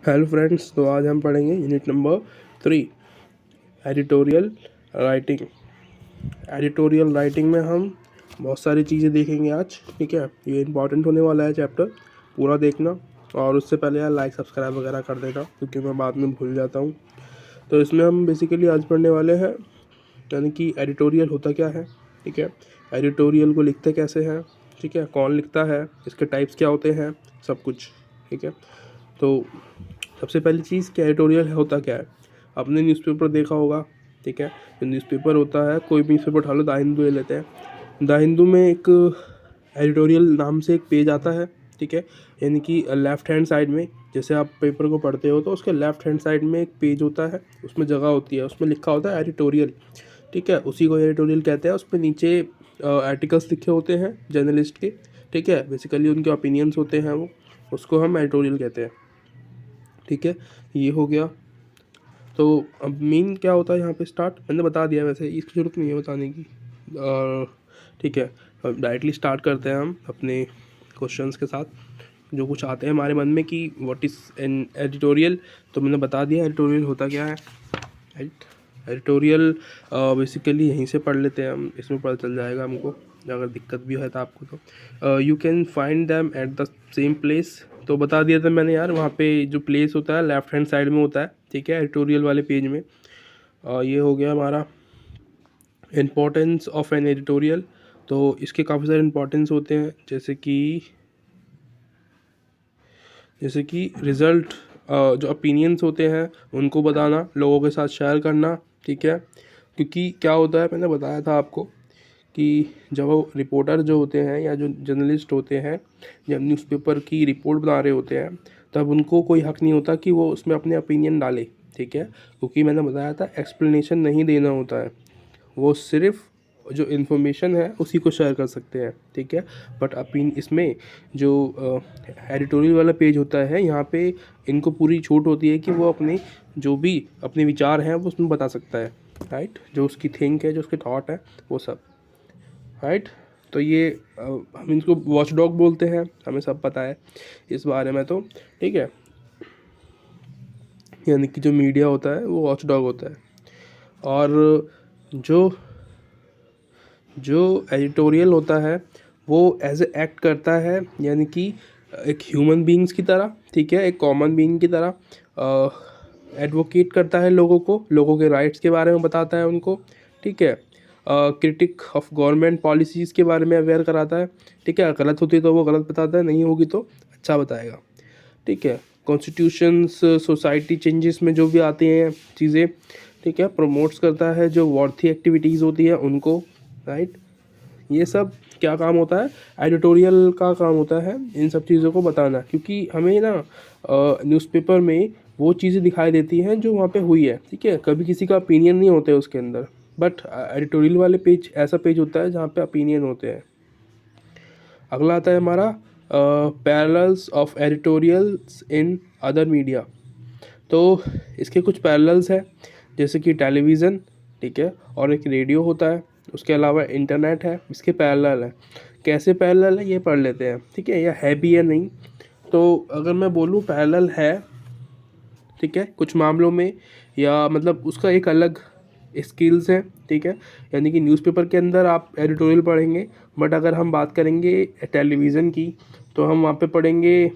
Hello friends, तो आज हम पढ़ेंगे unit number 3 editorial writing. Editorial writing में हम बहुत सारी चीज़ें देखेंगे आज। ठीक है, ये इंपॉर्टेंट होने वाला है चैप्टर, पूरा देखना। और उससे पहले यार लाइक सब्सक्राइब वगैरह कर देना, क्योंकि मैं बाद में भूल जाता हूँ। तो इसमें हम बेसिकली आज पढ़ने वाले हैं यानी कि एडिटोरियल होता क्या है। ठीक है, एडिटोरियल को लिखते कैसे हैं, ठीक है, कौन लिखता है, इसके टाइप्स क्या होते हैं, सब कुछ। ठीक है, तो सबसे पहली चीज़ कि एडिटोरियल होता क्या है। आपने न्यूज़पेपर देखा होगा। ठीक है, जो न्यूज़पेपर होता है, कोई भी न्यूज़पेपर उठा लो, द हिंदू ले लेते हैं। द हिंदू में एक एडिटोरियल नाम से एक पेज आता है। ठीक है, यानी कि लेफ्ट हैंड साइड में, जैसे आप पेपर को पढ़ते हो तो उसके लेफ्ट हैंड साइड में एक पेज होता है, उसमें जगह होती है, उसमें लिखा होता है एडिटोरियल। ठीक है, उसी को एडिटोरियल कहते हैं। उस पर नीचे आर्टिकल्स लिखे होते हैं जर्नलिस्ट के। ठीक है, बेसिकली उनके ओपिनियंस होते हैं, वो उसको हम एडिटोरियल कहते हैं। ठीक है, ये हो गया। तो अब मेन क्या होता है यहाँ पे, स्टार्ट मैंने बता दिया, वैसे इसकी ज़रूरत नहीं है बताने की। और ठीक है, अब डायरेक्टली स्टार्ट करते हैं हम अपने क्वेश्चंस के साथ, जो कुछ आते हैं हमारे मन में कि व्हाट इज़ एन एडिटोरियल। तो मैंने बता दिया एडिटोरियल होता क्या है। राइट, एडिटोरियल बेसिकली यहीं से पढ़ लेते हैं हम, इसमें पता चल जाएगा हमको, अगर दिक्कत भी है तो आपको। तो you can find them at the same place. तो बता दिया था मैंने यार, वहाँ पे जो प्लेस होता है लेफ्ट हैंड साइड में होता है। ठीक है, एडिटोरियल वाले पेज में। ये हो गया हमारा इम्पोर्टेंस ऑफ एन एडिटोरियल। तो इसके काफ़ी सारे इम्पोर्टेंस होते हैं, जैसे कि रिज़ल्ट, जो ओपिनियंस होते हैं उनको बताना, लोगों के साथ शेयर करना। ठीक है, क्योंकि क्या होता है, मैंने बताया था आपको कि जब वो रिपोर्टर जो होते हैं या जो जर्नलिस्ट होते हैं, जब न्यूज़पेपर की रिपोर्ट बना रहे होते हैं, तब उनको कोई हक नहीं होता कि वो उसमें अपने ओपिनियन डाले। ठीक है, क्योंकि मैंने बताया था एक्सप्लेनेशन नहीं देना होता है, वो सिर्फ जो इन्फॉर्मेशन है उसी को शेयर कर सकते हैं। ठीक है, बट इसमें जो एडिटोरियल वाला पेज होता है, यहाँ पे इनको पूरी छूट होती है कि वो अपने जो भी अपने विचार हैं वो उसमें बता सकता है। राइट, जो उसकी थिंक है, जो उसके थॉट है, वो सब। राइट, तो ये हम इनको वॉच डॉग बोलते हैं, हमें सब पता है इस बारे में। तो ठीक है, यानी कि जो मीडिया होता है वो वॉच डॉग होता है। और जो जो एडिटोरियल होता है वो एज ए एक्ट करता है, यानी कि एक ह्यूमन बीइंग्स की तरह। ठीक है, एक कॉमन बीइंग की तरह एडवोकेट करता है लोगों को, लोगों के राइट्स के बारे में बताता है उनको। ठीक है, क्रिटिक ऑफ गवर्नमेंट पॉलिसीज़ के बारे में अवेयर कराता है। ठीक है, गलत होती तो वो गलत बताता है, नहीं होगी तो अच्छा बताएगा। ठीक है, कॉन्स्टिट्यूशंस, सोसाइटी चेंजेस में जो भी आती हैं चीज़ें, ठीक है, प्रमोट्स करता है जो वर्थी एक्टिविटीज़ होती है उनको। राइट, ये सब क्या काम होता है, एडिटोरियल का काम होता है इन सब चीज़ों को बताना, क्योंकि हमें ना न्यूज़पेपर में वो चीज़ें दिखाई देती हैं जो वहाँ पे हुई है। ठीक है, कभी किसी का ओपिनियन नहीं होता है उसके अंदर, बट एडिटोरियल वाले पेज ऐसा पेज होता है जहाँ पे ओपिनियन होते हैं। अगला आता है हमारा parallels of editorials in other media. तो इसके कुछ पैरेलल्स हैं, जैसे कि टेलीविज़न, ठीक है, और एक रेडियो होता है। उसके अलावा इंटरनेट है, इसके पैरेलल है। कैसे पैरेलल है ये पढ़ लेते हैं। ठीक है, या है भी या नहीं। तो अगर मैं बोलूँ पैरेलल है, ठीक है, कुछ मामलों में, या मतलब उसका एक अलग स्किल्स है। ठीक है, यानी कि न्यूज़पेपर के अंदर आप एडिटोरियल पढ़ेंगे, बट अगर हम बात करेंगे टेलीविज़न की, तो हम वहाँ पे पढ़ेंगे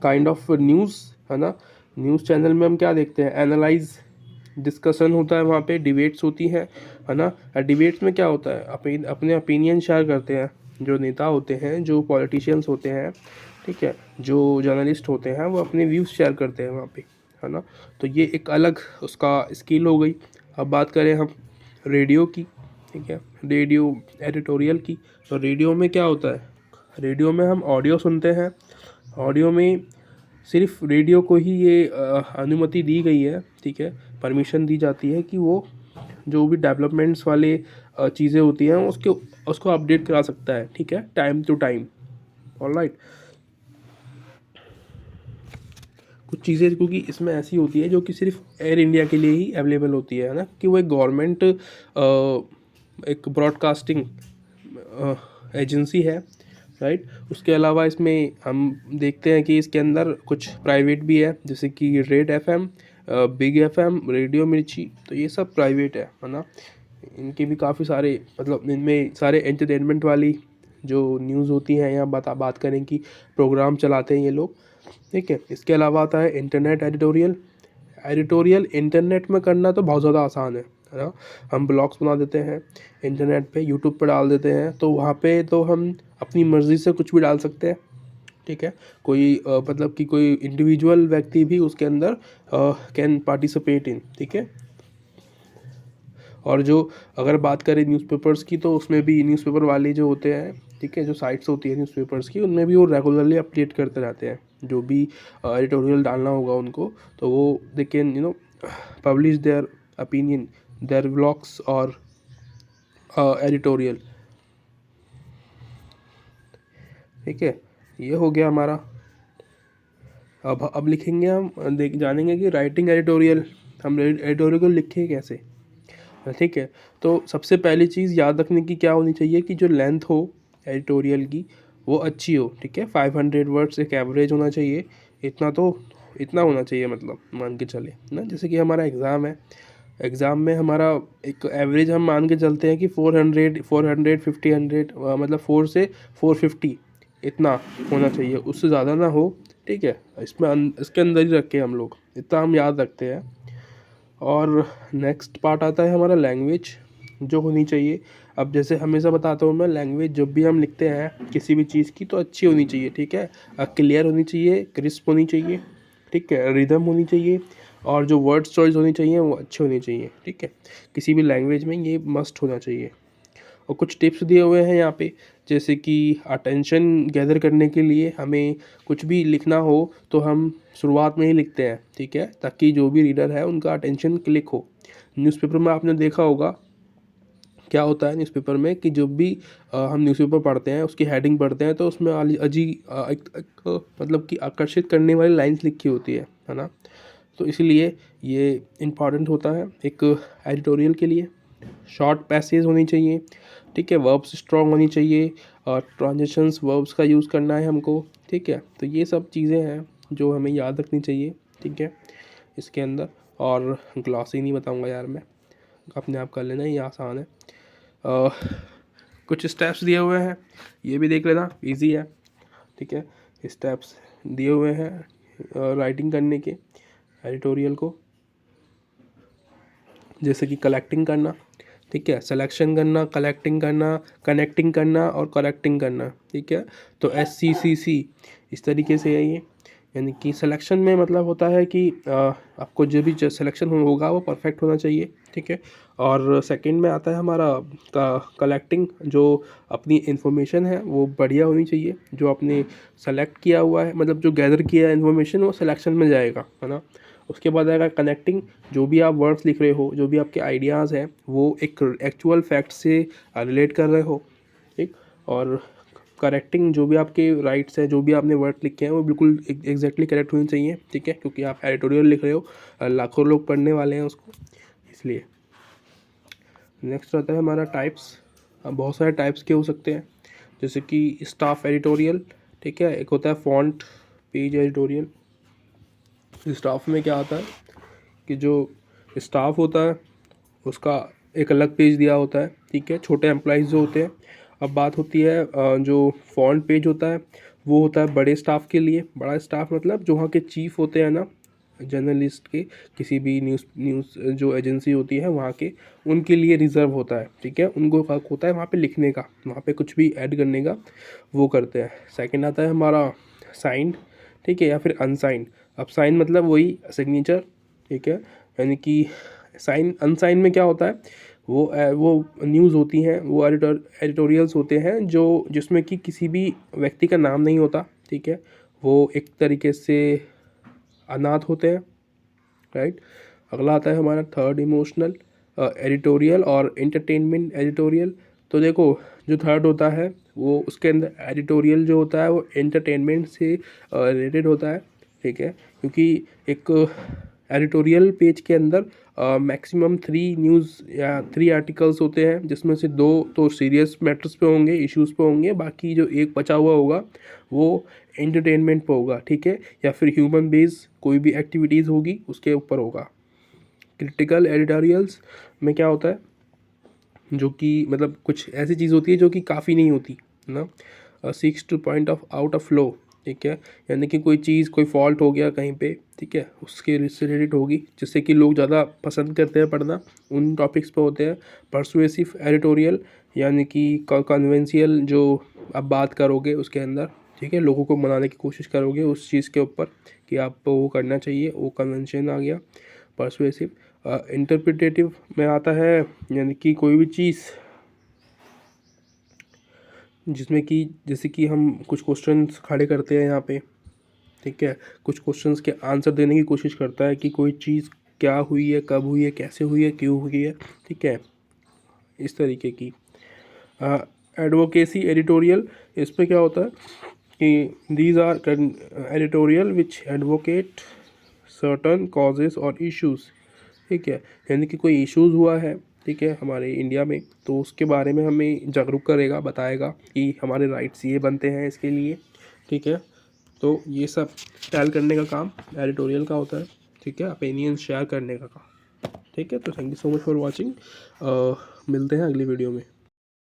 काइंड ऑफ न्यूज़, है ना। न्यूज़ चैनल में हम क्या देखते हैं, एनालाइज, डिस्कशन होता है, वहाँ पे डिबेट्स होती हैं, है ना। डिबेट्स में क्या होता है, अपने ओपिनियन शेयर करते हैं जो नेता होते हैं, जो पॉलिटिशियंस होते हैं। ठीक है, जो जर्नलिस्ट होते हैं वो अपने व्यूज़ शेयर करते हैं वहाँ पे, है ना। तो ये एक अलग उसका स्किल हो गई। अब बात करें हम रेडियो की, ठीक है, रेडियो एडिटोरियल की। तो रेडियो में क्या होता है, रेडियो में हम ऑडियो सुनते हैं। ऑडियो में सिर्फ रेडियो को ही ये अनुमति दी गई है, ठीक है, परमिशन दी जाती है कि वो जो भी डेवलपमेंट्स वाले चीज़ें होती हैं उसको अपडेट करा सकता है। ठीक है, टाइम टू टाइम। ऑलराइट, कुछ चीज़ें क्योंकि इसमें ऐसी होती है जो कि सिर्फ एयर इंडिया के लिए ही अवेलेबल होती है ना, कि वो एक गवर्नमेंट एक ब्रॉडकास्टिंग एजेंसी है। राइट। उसके अलावा इसमें हम देखते हैं कि इसके अंदर कुछ प्राइवेट भी है, जैसे कि red FM, big FM, radio मिर्ची, तो ये सब प्राइवेट है ना। इनके भी काफ़ी सारे, मतलब इनमें सारे एंटरटेनमेंट वाली जो न्यूज़ होती हैं या बात करें कि प्रोग्राम चलाते हैं ये लोग, ठीक है। इसके अलावा आता है इंटरनेट एडिटोरियल। एडिटोरियल इंटरनेट में करना तो बहुत ज़्यादा आसान है ना। हम ब्लॉग्स बना देते हैं इंटरनेट पे, यूट्यूब पे डाल देते हैं, तो वहाँ पे तो हम अपनी मर्ज़ी से कुछ भी डाल सकते हैं, ठीक है। कोई मतलब कि कोई इंडिविजुअल व्यक्ति भी उसके अंदर कैन पार्टिसिपेट इन, ठीक है। और जो अगर बात करें न्यूज़पेपर्स की, तो उसमें भी न्यूज़पेपर वाले जो होते हैं, ठीक है, जो साइट्स होती है न्यूज़पेपर्स की, उनमें भी वो रेगुलरली अपडेट करते रहते हैं। जो भी एडिटोरियल डालना होगा उनको, तो वो they can publish their opinion, their vlogs और एडिटोरियल, ठीक है। ये हो गया हमारा। अब लिखेंगे हम, जानेंगे कि राइटिंग एडिटोरियल, हम एडिटोरियल को लिखें कैसे, ठीक है। तो सबसे पहली चीज़ याद रखने की क्या होनी चाहिए कि जो लेंथ हो एडिटोरियल की वो अच्छी हो, ठीक है। 500 वर्ड्स एक एवरेज होना चाहिए, इतना होना चाहिए, मतलब मान के चले ना। जैसे कि हमारा एग्ज़ाम है, एग्ज़ाम में हमारा एक एवरेज हम मान के चलते हैं कि 400 450 100, मतलब 4 से 450 इतना होना चाहिए, उससे ज़्यादा ना हो, ठीक है। इसके अंदर ही रखें हम लोग, इतना हम याद रखते हैं। और नेक्स्ट पार्ट आता है हमारा लैंग्वेज जो होनी चाहिए। अब जैसे हमेशा बताता हूँ मैं, लैंग्वेज जब भी हम लिखते हैं किसी भी चीज़ की, तो अच्छी होनी चाहिए, ठीक है। क्लियर होनी चाहिए, क्रिस्प होनी चाहिए, ठीक है, रिदम होनी चाहिए, और जो वर्ड चॉइस होनी चाहिए वो अच्छी होनी चाहिए, ठीक है। किसी भी लैंग्वेज में ये मस्ट होना चाहिए। और कुछ टिप्स दिए हुए हैं यहाँ पे, जैसे कि अटेंशन गैदर करने के लिए हमें कुछ भी लिखना हो तो हम शुरुआत में ही लिखते हैं, ठीक है, ताकि जो भी रीडर है उनका अटेंशन क्लिक हो। न्यूज़पेपर में आपने देखा होगा क्या होता है न्यूज़पेपर में कि जब भी हम न्यूज़पेपर पढ़ते हैं, उसकी हेडिंग पढ़ते हैं, तो उसमें मतलब कि आकर्षित करने वाली लाइंस लिखी होती है ना। तो इसलिए ये इम्पॉर्टेंट होता है एक एडिटोरियल के लिए। शॉर्ट पैसेज होनी चाहिए, ठीक है, वर्ब्स स्ट्रॉन्ग होनी चाहिए, और ट्रांजिशंस वर्ब्स का यूज़ करना है हमको, ठीक है। तो ये सब चीज़ें हैं जो हमें याद रखनी चाहिए, ठीक है, इसके अंदर। और ग्लॉसी नहीं बताऊंगा यार मैं, अपने आप कर लेना, ये आसान है। अ, कुछ स्टेप्स दिए हुए हैं, ये भी देख लेना, इजी है, ठीक है। स्टेप्स दिए हुए हैं राइटिंग करने के एडिटोरियल को, जैसे कि कलेक्टिंग करना, ठीक है, सिलेक्शन करना, कलेक्टिंग करना, कनेक्टिंग करना और करेक्टिंग करना, ठीक है। तो SCCC इस तरीके से है ये। यानी कि सिलेक्शन में मतलब होता है कि आपको जो भी सिलेक्शन होगा वो परफेक्ट होना चाहिए, ठीक है। और सेकंड में आता है हमारा कलेक्टिंग, जो अपनी इन्फॉर्मेशन है वो बढ़िया होनी चाहिए, जो आपने सेलेक्ट किया हुआ है, मतलब जो गैदर किया है इन्फॉर्मेशन, वो सिलेक्शन में जाएगा, है ना। उसके बाद आएगा कनेक्टिंग, जो भी आप वर्ड्स लिख रहे हो, जो भी आपके आइडियाज़ हैं, वो एक एक्चुअल फैक्ट से रिलेट कर रहे हो, ठीक। और करेक्टिंग, जो भी आपके राइट्स हैं, जो भी आपने वर्ड लिखे हैं वो बिल्कुल एग्जैक्टली करेक्ट होनी चाहिए, ठीक है, क्योंकि आप एडिटोरियल लिख रहे हो, लाखों लोग पढ़ने वाले हैं उसको, इसलिए। नेक्स्ट आता है हमारा टाइप्स। अब बहुत सारे टाइप्स के हो सकते हैं, जैसे कि स्टाफ एडिटोरियल, ठीक है, एक होता है फॉन्ट पेज एडिटोरियल। स्टाफ में क्या आता है कि जो स्टाफ होता है उसका एक अलग पेज दिया होता है, ठीक है, छोटे एम्प्लॉइज़ जो होते हैं। अब बात होती है जो फ्रंट पेज होता है वो होता है बड़े स्टाफ के लिए। बड़ा स्टाफ मतलब जो वहाँ के चीफ होते हैं ना, जर्नलिस्ट के, किसी भी न्यूज़ जो एजेंसी होती है वहाँ के, उनके लिए रिज़र्व होता है, ठीक है। उनको हक होता है वहाँ पे लिखने का, वहाँ पे कुछ भी ऐड करने का, वो करते हैं। सेकंड आता है हमारा साइंड, ठीक है, या फिर अनसाइंड। अब साइन मतलब वही सिग्नेचर, ठीक है, यानी कि साइन अनसाइन में क्या होता है, वो न्यूज़ होती हैं, वो एडिटोरियल्स होते हैं जो जिसमें कि किसी भी व्यक्ति का नाम नहीं होता, ठीक है, वो एक तरीके से अनाथ होते हैं, राइट। अगला आता है हमारा थर्ड इमोशनल एडिटोरियल और एंटरटेनमेंट एडिटोरियल। तो देखो, जो थर्ड होता है वो उसके अंदर एडिटोरियल जो होता है वो एंटरटेनमेंट से रिलेटेड होता है, ठीक है, क्योंकि एक एडिटोरियल पेज के अंदर मैक्सिमम 3 न्यूज़ या 3 आर्टिकल्स होते हैं, जिसमें से 2 तो सीरियस मैटर्स पे होंगे, इश्यूज़ पे होंगे, बाकी जो एक बचा हुआ होगा वो एंटरटेनमेंट पे होगा, ठीक है, या फिर ह्यूमन बेस कोई भी एक्टिविटीज़ होगी उसके ऊपर होगा। क्रिटिकल एडिटोरियल्स में क्या होता है, जो कि मतलब कुछ ऐसी चीज़ होती है जो कि काफ़ी नहीं होती है ना, seeks to point of out of flow, ठीक है, यानी कि कोई चीज़ कोई फॉल्ट हो गया कहीं पे, ठीक है, उसके रिलेटेड होगी, जिससे कि लोग ज़्यादा पसंद करते हैं पढ़ना, उन टॉपिक्स पे होते हैं। परसुएसिव एडिटोरियल यानी कि कन्वेंशियल, जो आप बात करोगे उसके अंदर, ठीक है, लोगों को मनाने की कोशिश करोगे उस चीज़ के ऊपर कि आपको वो करना चाहिए, वो कन्वेंशन आ गया परसुएसिव। इंटरप्रिटेटिव में आता है, यानी कि कोई भी चीज़ जिसमें कि जैसे कि हम कुछ क्वेश्चंस खड़े करते हैं यहाँ पे, ठीक है, कुछ क्वेश्चंस के आंसर देने की कोशिश करता है कि कोई चीज़ क्या हुई है, कब हुई है, कैसे हुई है, क्यों हुई है, ठीक है, इस तरीके की। एडवोकेसी एडिटोरियल, इस पे क्या होता है कि these are editorial which advocate certain causes और इश्यूज़, ठीक है, यानी कि कोई इश्यूज़ हुआ है, ठीक है, हमारे इंडिया में, तो उसके बारे में हमें जागरूक करेगा, बताएगा कि हमारे राइट्स ये बनते हैं इसके लिए, ठीक है। तो ये सब टेल करने का काम एडिटोरियल का होता है, ठीक है, ओपिनियन शेयर करने का काम, ठीक है। तो thank you so much for watching, मिलते हैं अगली वीडियो में।